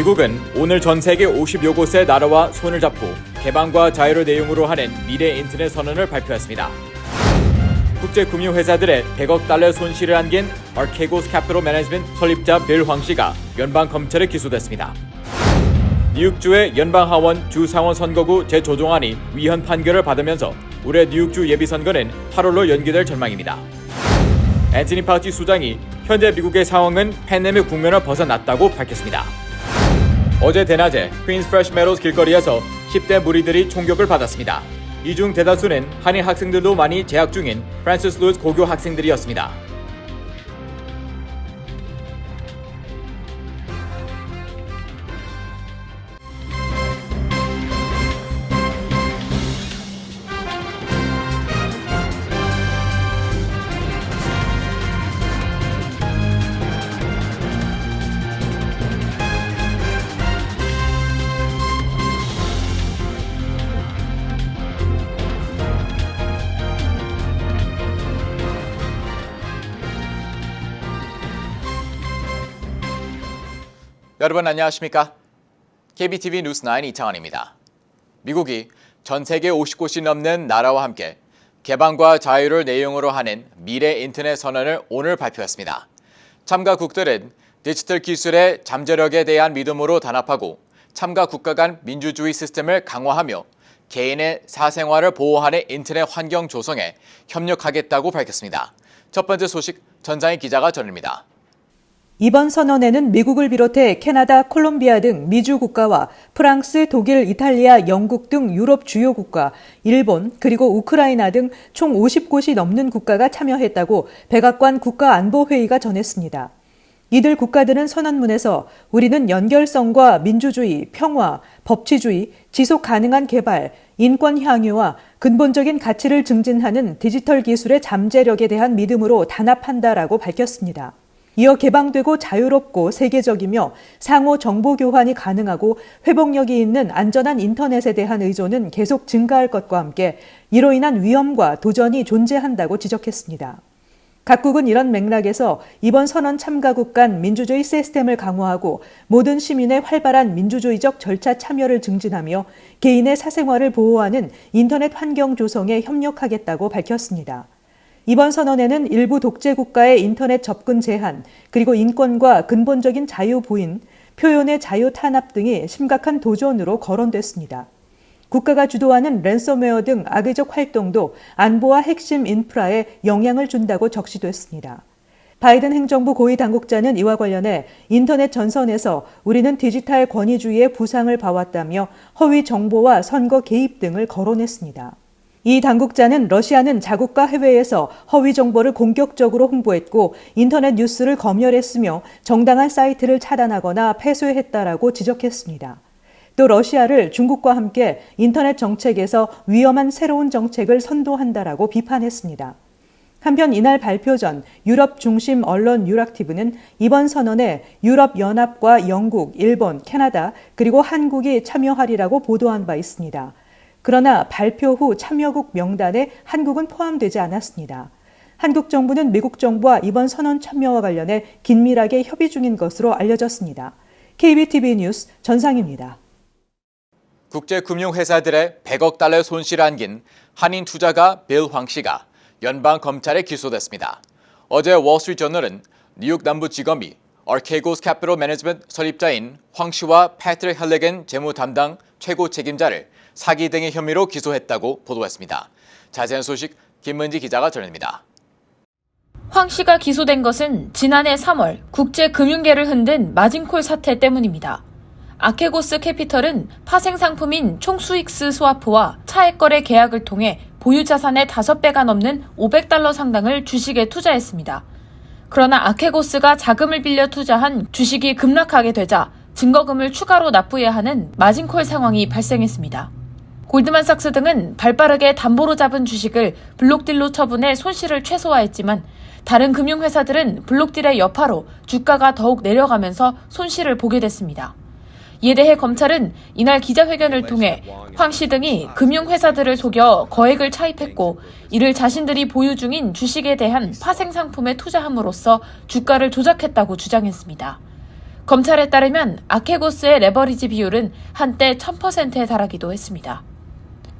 미국은 오늘 전 세계 50여 곳의 나라와 손을 잡고 개방과 자유를 내용으로 하는 미래 인터넷 선언을 발표했습니다. 국제금융회사들의 100억 달러 손실을 안긴 아케고스 캐피털 매니지먼트 설립자 빌 황 씨가 연방 검찰에 기소됐습니다. 뉴욕주의 연방하원 주상원 선거구 재조정안이 위헌 판결을 받으면서 올해 뉴욕주 예비선거는 8월로 연기될 전망입니다. 앤서니 파우치 수장이 현재 미국의 상황은 팬데믹 국면을 벗어났다고 밝혔습니다. 어제 대낮에 퀸스 프레시 메adows 길거리에서 10대 무리들이 총격을 받았습니다. 이 중 대다수는 한인 학생들도 많이 재학 중인 프란시스 루이스 고교 학생들이었습니다. 여러분 안녕하십니까? KBTV 뉴스9 이창환입니다. 미국이 전 세계 50곳이 넘는 나라와 함께 개방과 자유를 내용으로 하는 미래 인터넷 선언을 오늘 발표했습니다. 참가국들은 디지털 기술의 잠재력에 대한 믿음으로 단합하고 참가 국가 간 민주주의 시스템을 강화하며 개인의 사생활을 보호하는 인터넷 환경 조성에 협력하겠다고 밝혔습니다. 첫 번째 소식 전장희 기자가 전합니다. 이번 선언에는 미국을 비롯해 캐나다, 콜롬비아 등 미주 국가와 프랑스, 독일, 이탈리아, 영국 등 유럽 주요 국가, 일본, 그리고 우크라이나 등 총 50곳이 넘는 국가가 참여했다고 백악관 국가안보회의가 전했습니다. 이들 국가들은 선언문에서 우리는 연결성과 민주주의, 평화, 법치주의, 지속 가능한 개발, 인권 향유와 근본적인 가치를 증진하는 디지털 기술의 잠재력에 대한 믿음으로 단합한다라고 밝혔습니다. 이어 개방되고 자유롭고 세계적이며 상호 정보 교환이 가능하고 회복력이 있는 안전한 인터넷에 대한 의존은 계속 증가할 것과 함께 이로 인한 위험과 도전이 존재한다고 지적했습니다. 각국은 이런 맥락에서 이번 선언 참가국 간 민주주의 시스템을 강화하고 모든 시민의 활발한 민주주의적 절차 참여를 증진하며 개인의 사생활을 보호하는 인터넷 환경 조성에 협력하겠다고 밝혔습니다. 이번 선언에는 일부 독재 국가의 인터넷 접근 제한, 그리고 인권과 근본적인 자유 부인, 표현의 자유 탄압 등이 심각한 도전으로 거론됐습니다. 국가가 주도하는 랜섬웨어 등 악의적 활동도 안보와 핵심 인프라에 영향을 준다고 적시됐습니다. 바이든 행정부 고위 당국자는 이와 관련해 인터넷 전선에서 우리는 디지털 권위주의의 부상을 봐왔다며 허위 정보와 선거 개입 등을 거론했습니다. 이 당국자는 러시아는 자국과 해외에서 허위 정보를 공격적으로 홍보했고 인터넷 뉴스를 검열했으며 정당한 사이트를 차단하거나 폐쇄했다라고 지적했습니다. 또 러시아를 중국과 함께 인터넷 정책에서 위험한 새로운 정책을 선도한다라고 비판했습니다. 한편 이날 발표 전 유럽 중심 언론 유락티브는 이번 선언에 유럽연합과 영국, 일본, 캐나다 그리고 한국이 참여하리라고 보도한 바 있습니다. 그러나 발표 후 참여국 명단에 한국은 포함되지 않았습니다. 한국 정부는 미국 정부와 이번 선언 참여와 관련해 긴밀하게 협의 중인 것으로 알려졌습니다. KBTV 뉴스 전상입니다. 국제금융회사들의 100억 달러 손실을 안긴 한인 투자가 빌 황 씨가 연방 검찰에 기소됐습니다. 어제 월스트리트저널은 뉴욕 남부지검이 아케고스 캐피털 매니지먼트 설립자인 황 씨와 패트릭 헬리건 재무 담당 최고 책임자를 사기 등의 혐의로 기소했다고 보도했습니다. 자세한 소식 김문지 기자가 전합니다. 황 씨가 기소된 것은 지난해 3월 국제금융계를 흔든 마진콜 사태 때문입니다. 아케고스 캐피털은 파생 상품인 총수익스 스와프와 차액 거래 계약을 통해 보유 자산의 5배가 넘는 500달러 상당을 주식에 투자했습니다. 그러나 아케고스가 자금을 빌려 투자한 주식이 급락하게 되자 증거금을 추가로 납부해야 하는 마진콜 상황이 발생했습니다. 골드만삭스 등은 발빠르게 담보로 잡은 주식을 블록딜로 처분해 손실을 최소화했지만 다른 금융회사들은 블록딜의 여파로 주가가 더욱 내려가면서 손실을 보게 됐습니다. 이에 대해 검찰은 이날 기자회견을 통해 황 씨 등이 금융회사들을 속여 거액을 차입했고 이를 자신들이 보유 중인 주식에 대한 파생 상품에 투자함으로써 주가를 조작했다고 주장했습니다. 검찰에 따르면 아케고스의 레버리지 비율은 한때 1000%에 달하기도 했습니다.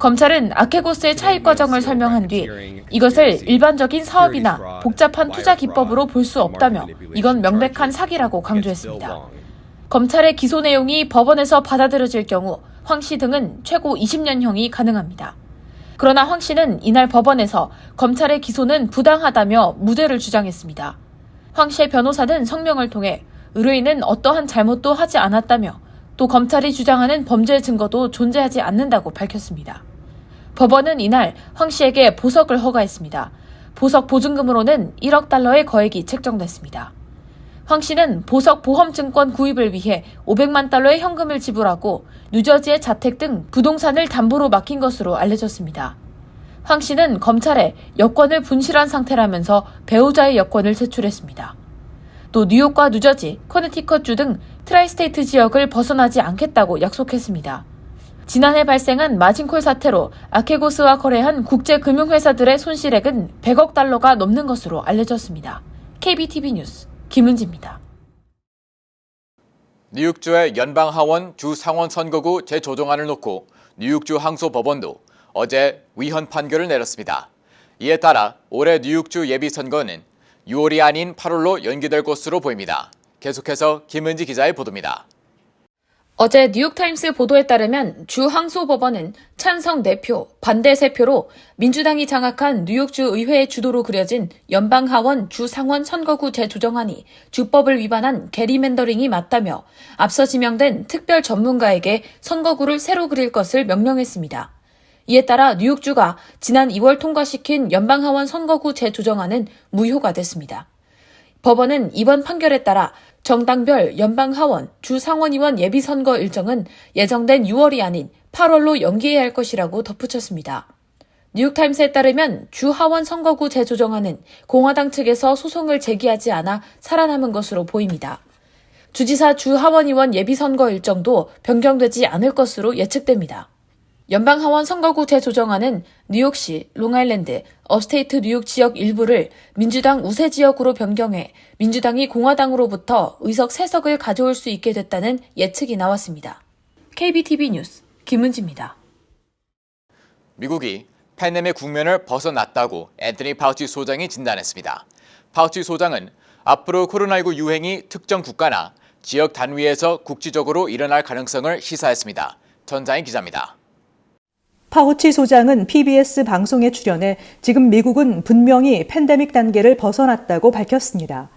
검찰은 아케고스의 차입 과정을 설명한 뒤 이것을 일반적인 사업이나 복잡한 투자 기법으로 볼 수 없다며 이건 명백한 사기라고 강조했습니다. 검찰의 기소 내용이 법원에서 받아들여질 경우 황 씨 등은 최고 20년형이 가능합니다. 그러나 황 씨는 이날 법원에서 검찰의 기소는 부당하다며 무죄를 주장했습니다. 황 씨의 변호사는 성명을 통해 의뢰인은 어떠한 잘못도 하지 않았다며 또 검찰이 주장하는 범죄 증거도 존재하지 않는다고 밝혔습니다. 법원은 이날 황 씨에게 보석을 허가했습니다. 보석 보증금으로는 1억 달러의 거액이 책정됐습니다. 황 씨는 보석 보험증권 구입을 위해 500만 달러의 현금을 지불하고 뉴저지의 자택 등 부동산을 담보로 맡긴 것으로 알려졌습니다. 황 씨는 검찰에 여권을 분실한 상태라면서 배우자의 여권을 제출했습니다. 또 뉴욕과 뉴저지, 커네티컷주 등 트라이스테이트 지역을 벗어나지 않겠다고 약속했습니다. 지난해 발생한 마진콜 사태로 아케고스와 거래한 국제금융회사들의 손실액은 100억 달러가 넘는 것으로 알려졌습니다. KBTV 뉴스 김은지입니다. 뉴욕주의 연방하원 주 상원 선거구 재조정안을 놓고 뉴욕주 항소법원도 어제 위헌 판결을 내렸습니다. 이에 따라 올해 뉴욕주 예비선거는 6월이 아닌 8월로 연기될 것으로 보입니다. 계속해서 김은지 기자의 보도입니다. 어제 뉴욕타임스 보도에 따르면 주 항소법원은 찬성 4표, 반대 3표로 민주당이 장악한 뉴욕주 의회의 주도로 그려진 연방하원 주 상원 선거구 재조정안이 주법을 위반한 게리맨더링이 맞다며 앞서 지명된 특별 전문가에게 선거구를 새로 그릴 것을 명령했습니다. 이에 따라 뉴욕주가 지난 2월 통과시킨 연방하원 선거구 재조정안은 무효가 됐습니다. 법원은 이번 판결에 따라 정당별 연방하원 주 상원의원 예비선거 일정은 예정된 6월이 아닌 8월로 연기해야 할 것이라고 덧붙였습니다. 뉴욕타임스에 따르면 주 하원 선거구 재조정안은 공화당 측에서 소송을 제기하지 않아 살아남은 것으로 보입니다. 주지사 주 하원의원 예비선거 일정도 변경되지 않을 것으로 예측됩니다. 연방하원 선거구 재조정안은 뉴욕시, 롱아일랜드, 업스테이트 뉴욕 지역 일부를 민주당 우세 지역으로 변경해 민주당이 공화당으로부터 의석 3석을 가져올 수 있게 됐다는 예측이 나왔습니다. KBTV 뉴스 김은지입니다. 미국이 팬데믹 국면을 벗어났다고 앤서니 파우치 소장이 진단했습니다. 파우치 소장은 앞으로 코로나19 유행이 특정 국가나 지역 단위에서 국지적으로 일어날 가능성을 시사했습니다. 전장희 기자입니다. 파우치 소장은 PBS 방송에 출연해 지금 미국은 분명히 팬데믹 단계를 벗어났다고 밝혔습니다.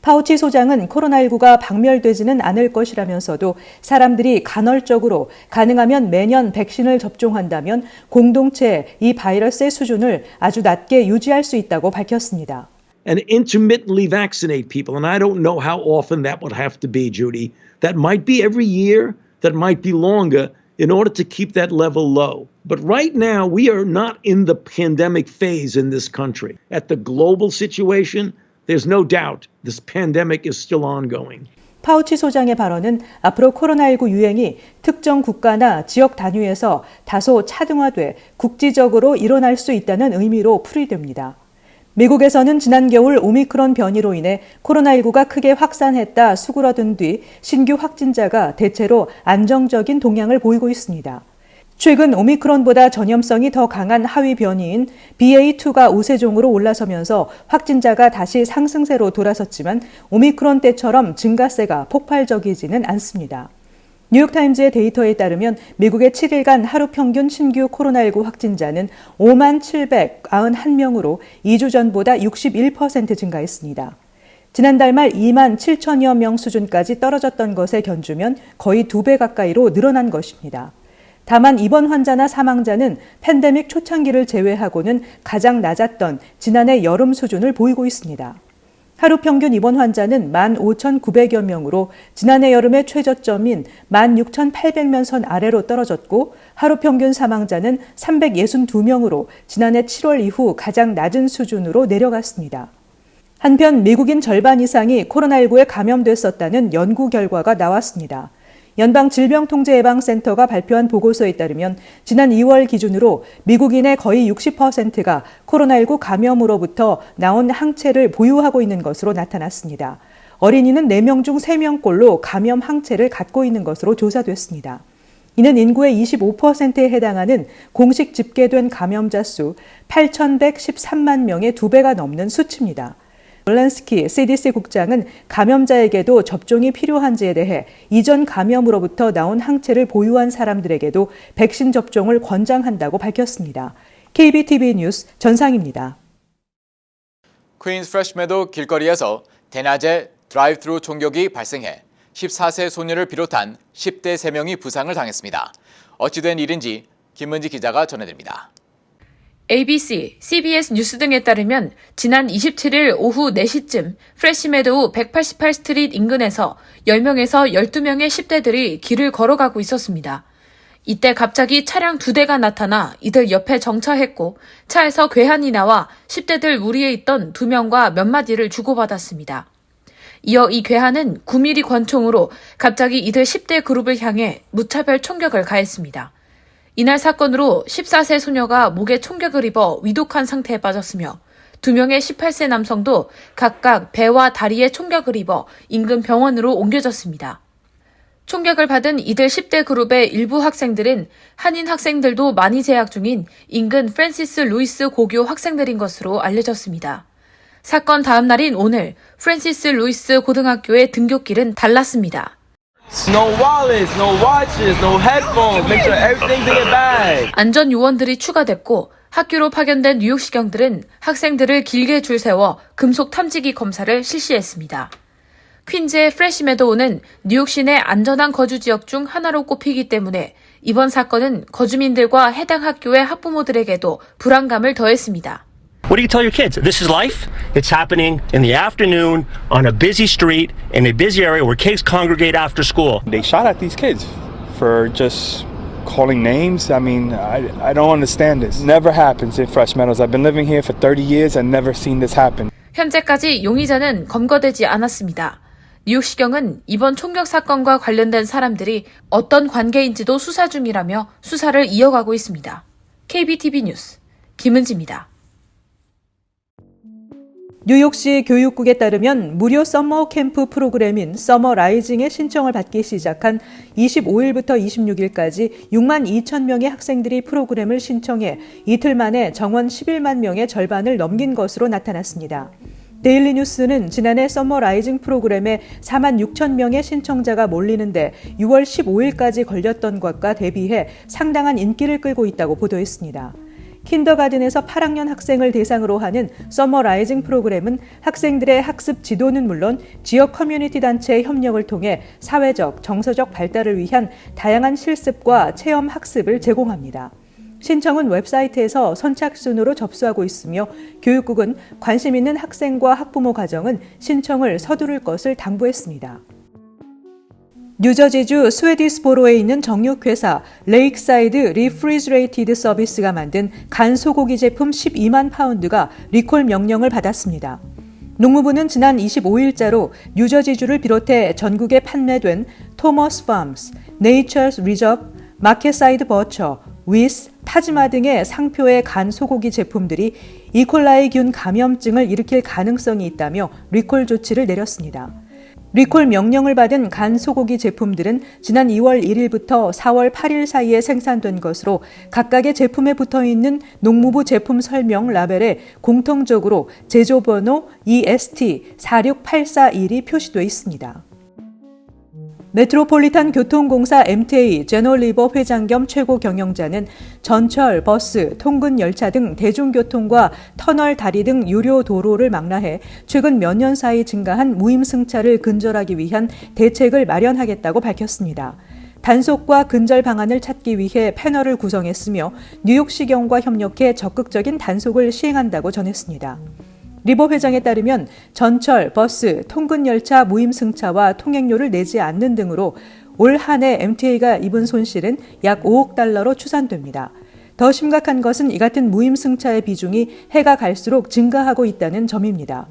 파우치 소장은 코로나19가 박멸되지는 않을 것이라면서도 사람들이 간헐적으로 가능하면 매년 백신을 접종한다면 공동체에 이 바이러스의 수준을 아주 낮게 유지할 수 있다고 밝혔습니다. And intermittently vaccinate people. And I don't know how often that would have to be, Judy. That might be every year, that might be longer in order to keep that level low. But right now, we are not in the pandemic phase in this country. At the global situation, there's no doubt this pandemic is still ongoing. 파우치 소장의 발언은 앞으로 코로나19 유행이 특정 국가나 지역 단위에서 다소 차등화돼 국지적으로 일어날 수 있다는 의미로 풀이됩니다. 미국에서는 지난 겨울 오미크론 변이로 인해 코로나19가 크게 확산했다 수그러든 뒤 신규 확진자가 대체로 안정적인 동향을 보이고 있습니다. 최근 오미크론보다 전염성이 더 강한 하위 변이인 BA2가 우세종으로 올라서면서 확진자가 다시 상승세로 돌아섰지만 오미크론 때처럼 증가세가 폭발적이지는 않습니다. 뉴욕타임즈의 데이터에 따르면 미국의 7일간 하루 평균 신규 코로나19 확진자는 5만 791명으로 2주 전보다 61% 증가했습니다. 지난달 말 2만 7천여 명 수준까지 떨어졌던 것에 견주면 거의 2배 가까이로 늘어난 것입니다. 다만 입원 환자나 사망자는 팬데믹 초창기를 제외하고는 가장 낮았던 지난해 여름 수준을 보이고 있습니다. 하루 평균 입원 환자는 15,900여 명으로 지난해 여름의 최저점인 16,800명 선 아래로 떨어졌고 하루 평균 사망자는 362명으로 지난해 7월 이후 가장 낮은 수준으로 내려갔습니다. 한편 미국인 절반 이상이 코로나19에 감염됐었다는 연구 결과가 나왔습니다. 연방질병통제예방센터가 발표한 보고서에 따르면 지난 2월 기준으로 미국인의 거의 60%가 코로나19 감염으로부터 나온 항체를 보유하고 있는 것으로 나타났습니다. 어린이는 4명 중 3명꼴로 감염 항체를 갖고 있는 것으로 조사됐습니다. 이는 인구의 25%에 해당하는 공식 집계된 감염자 수 8,113만 명의 2배가 넘는 수치입니다. 월란스키 CDC 국장은 감염자에게도 접종이 필요한지에 대해 이전 감염으로부터 나온 항체를 보유한 사람들에게도 백신 접종을 권장한다고 밝혔습니다. KBTV 뉴스 전상입니다. 퀸스 프레시메도 길거리에서 대낮에 드라이브트루 총격이 발생해 14세 소녀를 비롯한 10대 3명이 부상을 당했습니다. 어찌된 일인지 김은지 기자가 전해드립니다. ABC, CBS 뉴스 등에 따르면 지난 27일 오후 4시쯤 프레시메도우 188스트리트 인근에서 10명에서 12명의 10대들이 길을 걸어가고 있었습니다. 이때 갑자기 차량 2대가 나타나 이들 옆에 정차했고 차에서 괴한이 나와 10대들 무리에 있던 2명과 몇 마디를 주고받았습니다. 이어 이 괴한은 9mm 권총으로 갑자기 이들 10대 그룹을 향해 무차별 총격을 가했습니다. 이날 사건으로 14세 소녀가 목에 총격을 입어 위독한 상태에 빠졌으며 2명의 18세 남성도 각각 배와 다리에 총격을 입어 인근 병원으로 옮겨졌습니다. 총격을 받은 이들 10대 그룹의 일부 학생들은 한인 학생들도 많이 재학 중인 인근 프랜시스 루이스 고교 학생들인 것으로 알려졌습니다. 사건 다음 날인 오늘 프랜시스 루이스 고등학교의 등굣길은 달랐습니다. No wallets, no watches, no headphones. Make sure everything's in your bag. 안전 요원들이 추가됐고 학교로 파견된 뉴욕시경들은 학생들을 길게 줄 세워 금속 탐지기 검사를 실시했습니다. 퀸즈의 프레시메도우는 뉴욕 시내 안전한 거주 지역 중 하나로 꼽히기 때문에 이번 사건은 거주민들과 해당 학교의 학부모들에게도 불안감을 더했습니다. What do you tell your kids? This is life. It's happening in the afternoon on a busy street in a busy area where kids congregate after school. They shot at these kids for just calling names. I mean, I don't understand this. Never happens in Fresh Meadows. I've been living here for 30 years and never seen this happen. 현재까지 용의자는 검거되지 않았습니다. 뉴욕시경은 이번 총격 사건과 관련된 사람들이 어떤 관계인지도 수사 중이라며 수사를 이어가고 있습니다. KBTV 뉴스 김은지입니다. 뉴욕시 교육국에 따르면 무료 서머 캠프 프로그램인 서머 라이징에 신청을 받기 시작한 25일부터 26일까지 6만 2천 명의 학생들이 프로그램을 신청해 이틀 만에 정원 11만 명의 절반을 넘긴 것으로 나타났습니다. 데일리 뉴스는 지난해 서머 라이징 프로그램에 4만 6천 명의 신청자가 몰리는데 6월 15일까지 걸렸던 것과 대비해 상당한 인기를 끌고 있다고 보도했습니다. 킨더가든에서 8학년 학생을 대상으로 하는 서머 라이징 프로그램은 학생들의 학습 지도는 물론 지역 커뮤니티 단체의 협력을 통해 사회적, 정서적 발달을 위한 다양한 실습과 체험 학습을 제공합니다. 신청은 웹사이트에서 선착순으로 접수하고 있으며 교육국은 관심 있는 학생과 학부모 가정은 신청을 서두를 것을 당부했습니다. 뉴저지주 스웨디스보로에 있는 정육회사 레이크사이드 리프리저레이티드 서비스가 만든 간 소고기 제품 12만 파운드가 리콜 명령을 받았습니다. 농무부는 지난 25일자로 뉴저지주를 비롯해 전국에 판매된 토머스 팜스, 네이처스 리저브, 마켓사이드 버처, 위스, 타지마 등의 상표의 간 소고기 제품들이 이콜라이균 감염증을 일으킬 가능성이 있다며 리콜 조치를 내렸습니다. 리콜 명령을 받은 간 소고기 제품들은 지난 2월 1일부터 4월 8일 사이에 생산된 것으로 각각의 제품에 붙어있는 농무부 제품 설명 라벨에 공통적으로 제조번호 EST46841이 표시되어 있습니다. 메트로폴리탄 교통공사 MTA 제너리버 회장 겸 최고 경영자는 전철, 버스, 통근 열차 등 대중교통과 터널, 다리 등 유료 도로를 망라해 최근 몇 년 사이 증가한 무임승차를 근절하기 위한 대책을 마련하겠다고 밝혔습니다. 단속과 근절 방안을 찾기 위해 패널을 구성했으며 뉴욕시경과 협력해 적극적인 단속을 시행한다고 전했습니다. 리버 회장에 따르면 전철, 버스, 통근열차 무임승차와 통행료를 내지 않는 등으로 올 한 해 MTA가 입은 손실은 약 5억 달러로 추산됩니다. 더 심각한 것은 이 같은 무임승차의 비중이 해가 갈수록 증가하고 있다는 점입니다.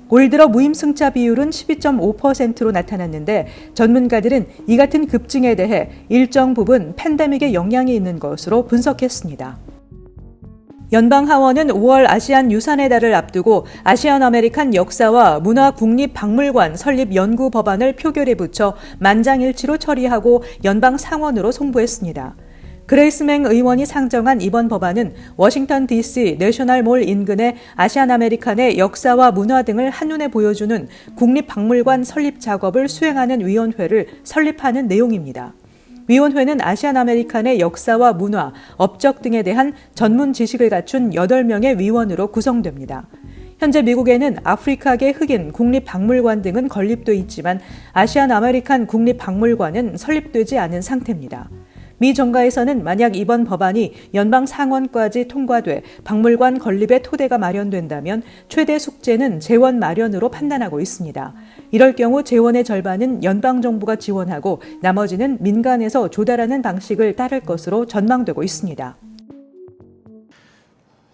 올 들어 무임승차 비율은 12.5%로 나타났는데 전문가들은 이 같은 급증에 대해 일정 부분 팬데믹의 영향이 있는 것으로 분석했습니다. 연방 하원은 5월 아시안 유산의 달을 앞두고 아시안 아메리칸 역사와 문화 국립박물관 설립 연구 법안을 표결에 붙여 만장일치로 처리하고 연방 상원으로 송부했습니다. 그레이스맹 의원이 상정한 이번 법안은 워싱턴 DC 내셔널몰 인근의 아시안 아메리칸의 역사와 문화 등을 한눈에 보여주는 국립박물관 설립 작업을 수행하는 위원회를 설립하는 내용입니다. 위원회는 아시안 아메리칸의 역사와 문화, 업적 등에 대한 전문 지식을 갖춘 8명의 위원으로 구성됩니다. 현재 미국에는 아프리카계 흑인 국립박물관 등은 건립돼 있지만 아시안 아메리칸 국립박물관은 설립되지 않은 상태입니다. 미 정가에서는 만약 이번 법안이 연방 상원까지 통과돼 박물관 건립의 토대가 마련된다면 최대 숙제는 재원 마련으로 판단하고 있습니다. 이럴 경우 재원의 절반은 연방정부가 지원하고 나머지는 민간에서 조달하는 방식을 따를 것으로 전망되고 있습니다.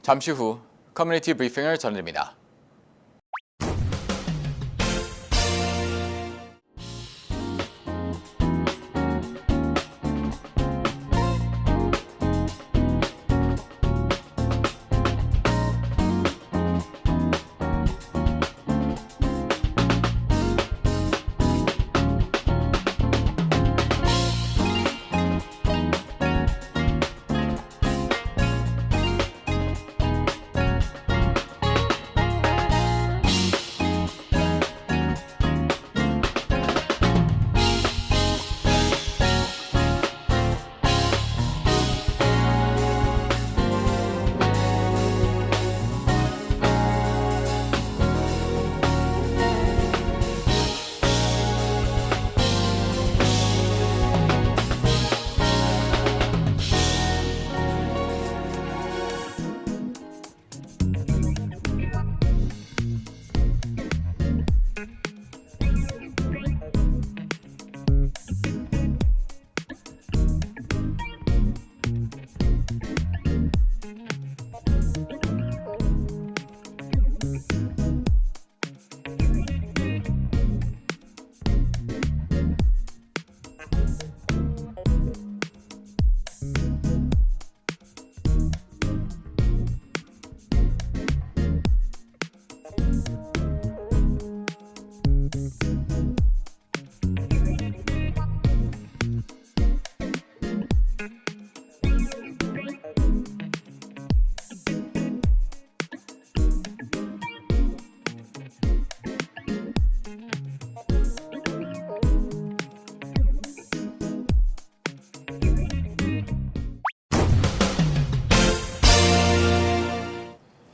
잠시 후 커뮤니티 브리핑을 전해드립니다.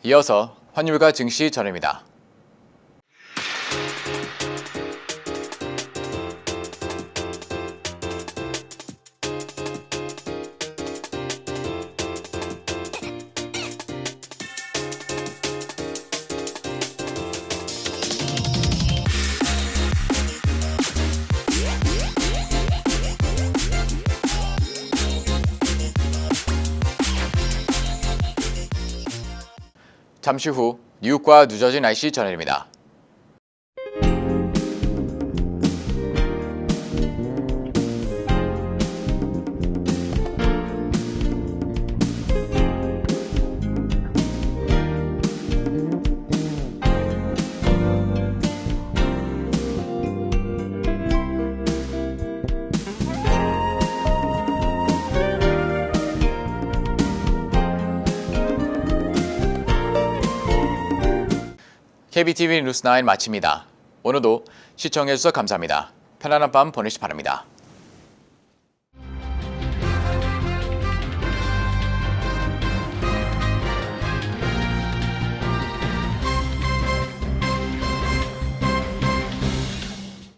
이어서 환율과 증시 전해드립니다. 잠시 후 뉴욕과 뉴저지 날씨 전해드립니다. KBTV 뉴스9 마칩니다. 오늘도 시청해주셔서 감사합니다. 편안한 밤 보내시기 바랍니다.